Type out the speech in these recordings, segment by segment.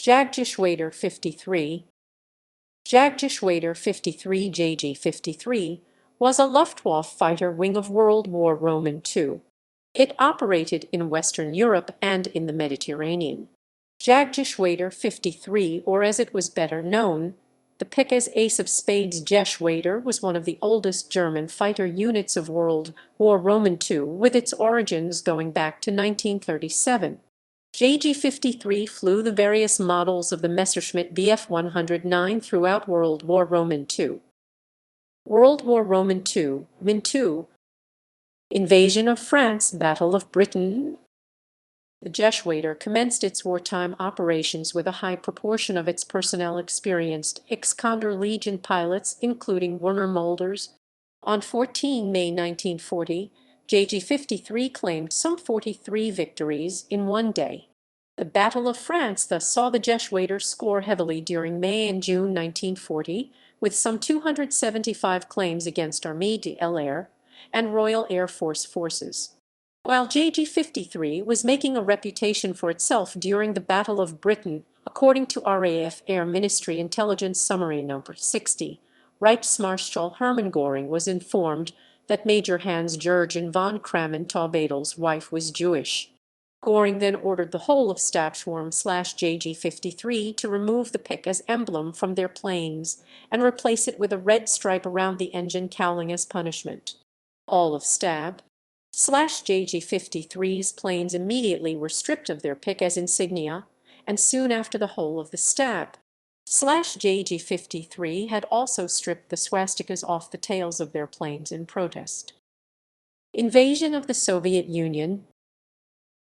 Jagdgeschwader 53. Jagdgeschwader 53 JG-53 was a Luftwaffe fighter wing of World War II. It operated in Western Europe and in the Mediterranean. Jagdgeschwader 53, or as it was better known, the Pic-As Ace of Spades Geschwader, was one of the oldest German fighter units of World War II, with its origins going back to 1937. JG-53 flew the various models of the Messerschmitt Bf 109 throughout World War II. World War II, Min-2. Invasion of France, Battle of Britain. The Geschwader commenced its wartime operations with a high proportion of its personnel experienced ex-Condor Legion pilots, including Werner Mulders. On 14 May 1940, JG-53 claimed some 43 victories in one day. The Battle of France thus saw the Geschwader score heavily during May and June 1940, with some 275 claims against Armée de l'Air and Royal Air Force forces. While JG-53 was making a reputation for itself during the Battle of Britain, according to RAF Air Ministry Intelligence Summary No. 60, Reichsmarschall Hermann Göring was informed that Major Hans-Jürgen von Krammen-Taubadel's wife was Jewish. Göring then ordered the whole of Stabschwarm/JG-53 to remove the Pic-As emblem from their planes and replace it with a red stripe around the engine cowling as punishment. All of Stab/JG-53's planes immediately were stripped of their Pic-As insignia, and soon after the whole of the Stab/JG-53 had also stripped the swastikas off the tails of their planes in protest. Invasion of the Soviet Union.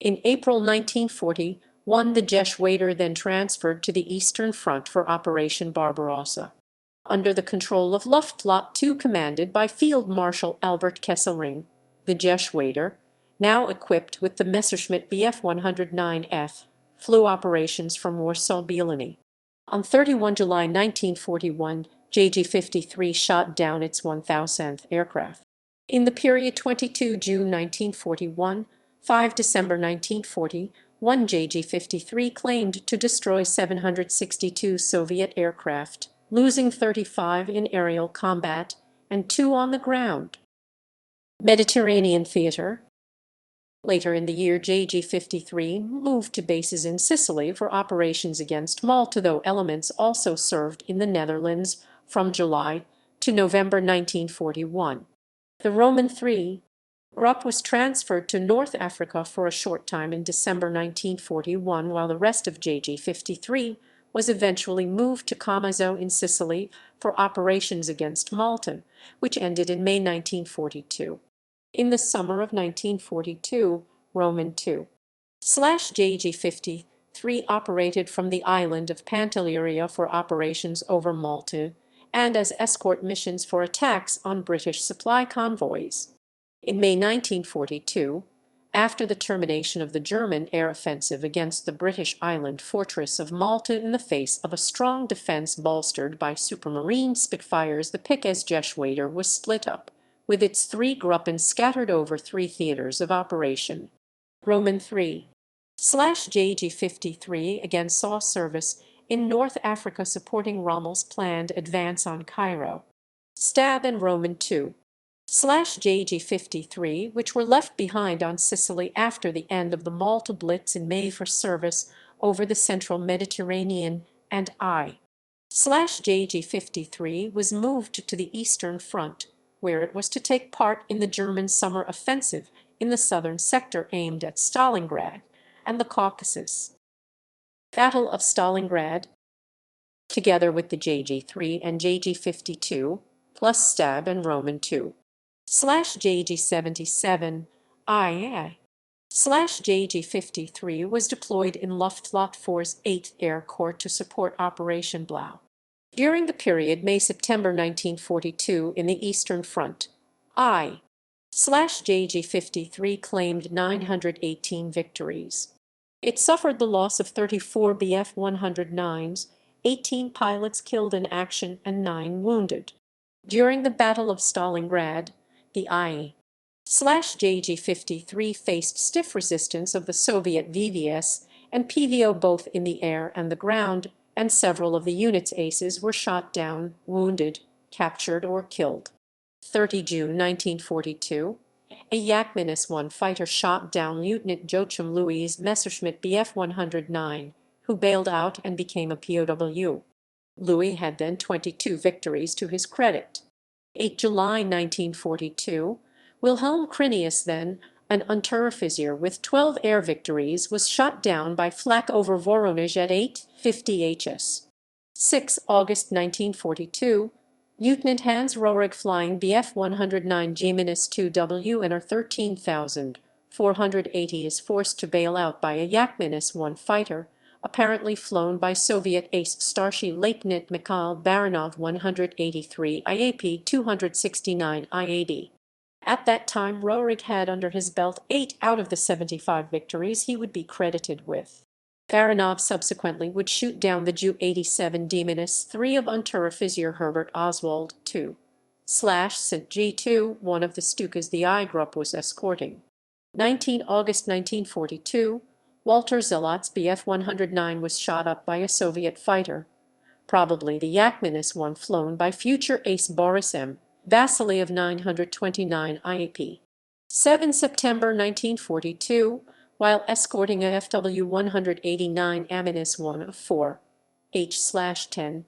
In April 1941, the Geschwader then transferred to the Eastern Front for Operation Barbarossa. Under the control of Luftwaffe II commanded by Field Marshal Albert Kesselring, the Geschwader, now equipped with the Messerschmitt Bf 109F, flew operations from Warsaw-Bielany. On 31 July 1941, JG-53 shot down its 1,000th aircraft. In the period 22 June 1941, 5 December 1940, one JG-53 claimed to destroy 762 Soviet aircraft, losing 35 in aerial combat and 2 on the ground. Mediterranean theater. Later in the year, JG-53 moved to bases in Sicily for operations against Malta, though elements also served in the Netherlands from July to November 1941. The Roman III Rupp was transferred to North Africa for a short time in December 1941, while the rest of JG-53 was eventually moved to Comiso in Sicily for operations against Malta, which ended in May 1942. In the summer of 1942, Roman II/JG-53 operated from the island of Pantelleria for operations over Malta and as escort missions for attacks on British supply convoys. In May 1942, after the termination of the German air offensive against the British island fortress of Malta in the face of a strong defense bolstered by Supermarine Spitfires, the Pic-As Geschwader was split up, with its 3 Gruppen scattered over 3 theaters of operation. Roman III/JG-53 again saw service in North Africa supporting Rommel's planned advance on Cairo. Stab and Roman II/JG-53, which were left behind on Sicily after the end of the Malta Blitz in May for service over the central Mediterranean, and I/JG-53 was moved to the Eastern Front, where it was to take part in the German summer offensive in the southern sector aimed at Stalingrad and the Caucasus. Battle of Stalingrad. Together with the JG-3 and JG-52, plus Stab and Roman II/JG-77, I/JG-53 was deployed in Luftwaffe's 8th Air Corps to support Operation Blau. During the period May-September 1942 in the Eastern Front, I/JG-53 claimed 918 victories. It suffered the loss of 34 Bf 109s, 18 pilots killed in action and 9 wounded. During the Battle of Stalingrad, the I/JG-53 faced stiff resistance of the Soviet VVS and PVO both in the air and the ground, and several of the unit's aces were shot down, wounded, captured, or killed. 30 June 1942, a Yak-1 fighter shot down Lieutenant Joachim Louis Messerschmitt Bf 109, who bailed out and became a POW. Louis had then 22 victories to his credit. 8 July 1942, Wilhelm Crinius, then an unteroffizier with 12 air victories, was shot down by flak over Voronezh at 8:50 HS. 6 August 1942, Lieutenant Hans Rohrig flying Bf 109 G-2W and R-13,480 is forced to bail out by a Yak-1 fighter, apparently flown by Soviet ace Starship Lieutenant Mikhail Baranov 183 IAP 269 IAD. At that time, Rohrig had under his belt 8 out of the 75 victories he would be credited with. Baranov subsequently would shoot down the Ju-87 D-3 of Unteroffizier Herbert Oswald II/St. G2, one of the Stukas the I Group was escorting. 19 August 1942, Walter Zelot's Bf 109 was shot up by a Soviet fighter, probably the Yak-1 flown by future ace Boris M. Vasily of 929 IAP. 7 September 1942, while escorting a FW 189 Aminus-1 of 4 H/10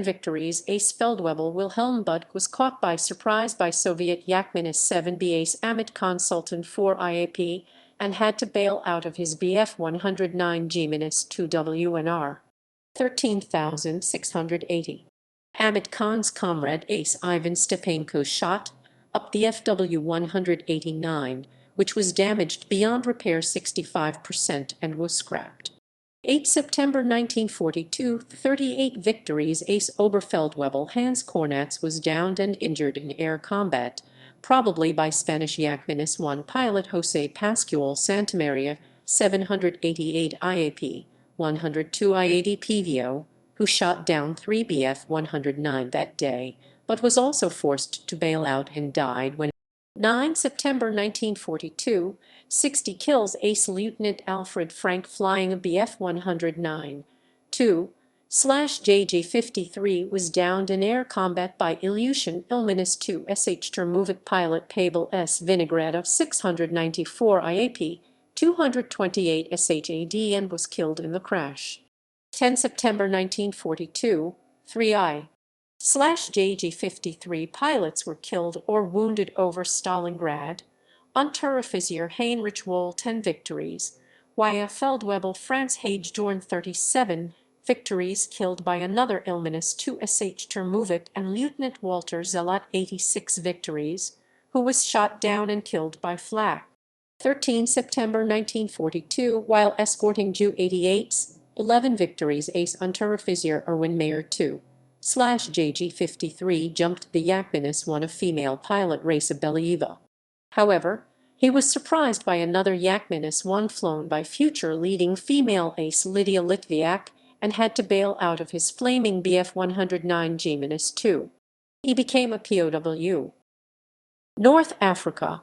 victories, ace Feldwebel Wilhelm Butt was caught by surprise by Soviet Yak-7B ace Amit Consultant 4 IAP and had to bail out of his Bf 109 G-2W and R. 13,680. Amit Khan's comrade ace Ivan Stepanko shot up the FW 189, which was damaged beyond repair 65% and was scrapped. 8 September 1942, 38 victories, ace Oberfeldwebel Hans Kornatz was downed and injured in air combat, probably by Spanish Yak-1 pilot José Pascual Santamaria 788 IAP, 102 IAD PVO, who shot down 3 Bf 109 that day, but was also forced to bail out and died when 9 September 1942, 60 kills, ace Lieutenant Alfred Frank flying a Bf 109 2/JG-53 was downed in air combat by Ilyushin Il-2 SH Termovik pilot Pavel S. Vinograd of 694 IAP, 228 SHAD and was killed in the crash. 10 September 1942, 3I/JG-53 pilots were killed or wounded over Stalingrad. Unteroffizier Heinrich Wohl 10 victories, YF Feldwebel Franz Hagedorn 37 victories, killed by another Il-2 SH Termovik, and Lieutenant Walter Zelot 86 victories, who was shot down and killed by flak. 13 September 1942, while escorting Ju-88s, 11 victories, ace Unteroffizier Erwin Mayer 2/JG-53 jumped the Yak-1 of female pilot Raisa Believa. However, he was surprised by another Yak-1 flown by future leading female ace Lydia Litviak and had to bail out of his flaming Bf 109 G-2. He became a POW. North Africa.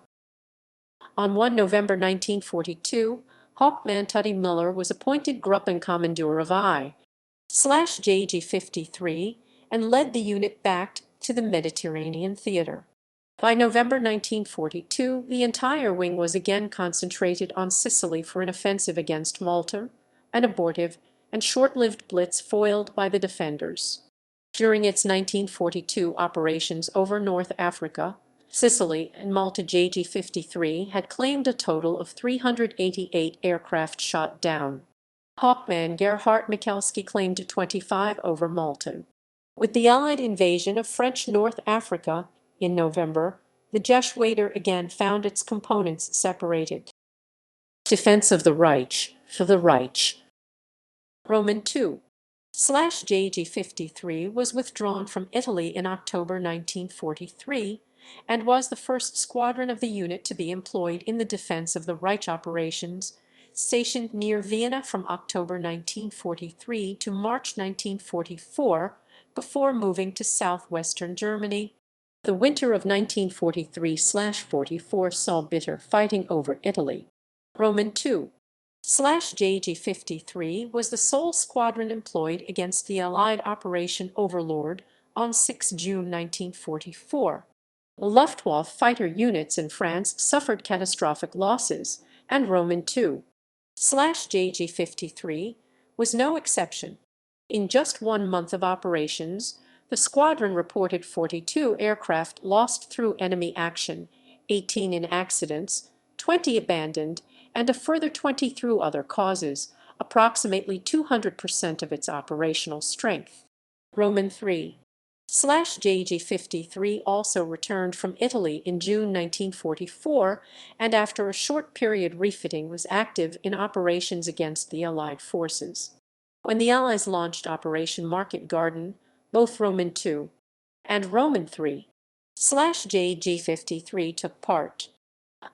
On 1 November 1942, Hauptmann Tutti Müller was appointed Gruppenkommandeur of I/JG-53 and led the unit back to the Mediterranean theater. By November 1942, the entire wing was again concentrated on Sicily for an offensive against Malta, an abortive and short-lived blitz foiled by the defenders. During its 1942 operations over North Africa, Sicily and Malta, JG-53 had claimed a total of 388 aircraft shot down. Hauptmann Gerhard Michalski claimed 25 over Malta. With the Allied invasion of French North Africa in November, the Geschwader again found its components separated. Defense of the Reich. For the Reich. Roman II/JG-53 was withdrawn from Italy in October 1943 and was the first squadron of the unit to be employed in the defense of the Reich operations, stationed near Vienna from October 1943 to March 1944, before moving to southwestern Germany. The winter of 1943/44 saw bitter fighting over Italy. Roman JG-53 was the sole squadron employed against the Allied Operation Overlord on 6 June 1944. The Luftwaffe fighter units in France suffered catastrophic losses, and Roman II/JG-53 was no exception. In just 1 month of operations, the squadron reported 42 aircraft lost through enemy action, 18 in accidents, 20 abandoned, and a further 20 through other causes, approximately 200% of its operational strength. Roman III/JG-53 also returned from Italy in June 1944, and after a short period refitting was active in operations against the Allied forces. When the Allies launched Operation Market Garden, both Roman II and Roman III/JG-53 took part.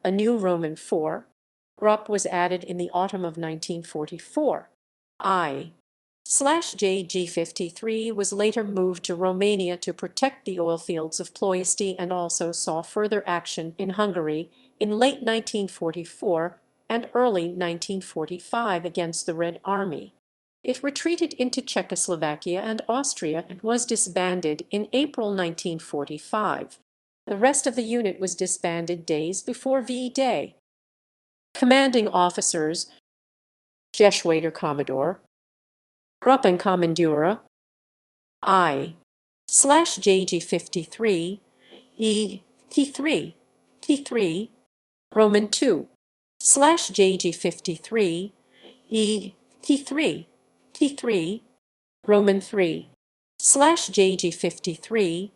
A new Roman IV Grupp was added in the autumn of 1944. I/JG-53 was later moved to Romania to protect the oil fields of Ploiești and also saw further action in Hungary in late 1944 and early 1945 against the Red Army. It retreated into Czechoslovakia and Austria and was disbanded in April 1945. The rest of the unit was disbanded days before VE Day. Commanding officers: Geschwader Commodore, Gruppenkommandeur, I/JG-53, T3, Roman II/JG-53, T3, Roman III/JG-53,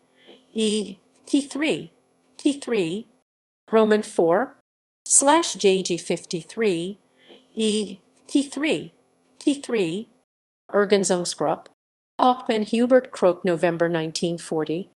T3, Roman IV/JG-53, T3, Ergänzungsgruppe, Hauptmann Hubert Krook, November 1940.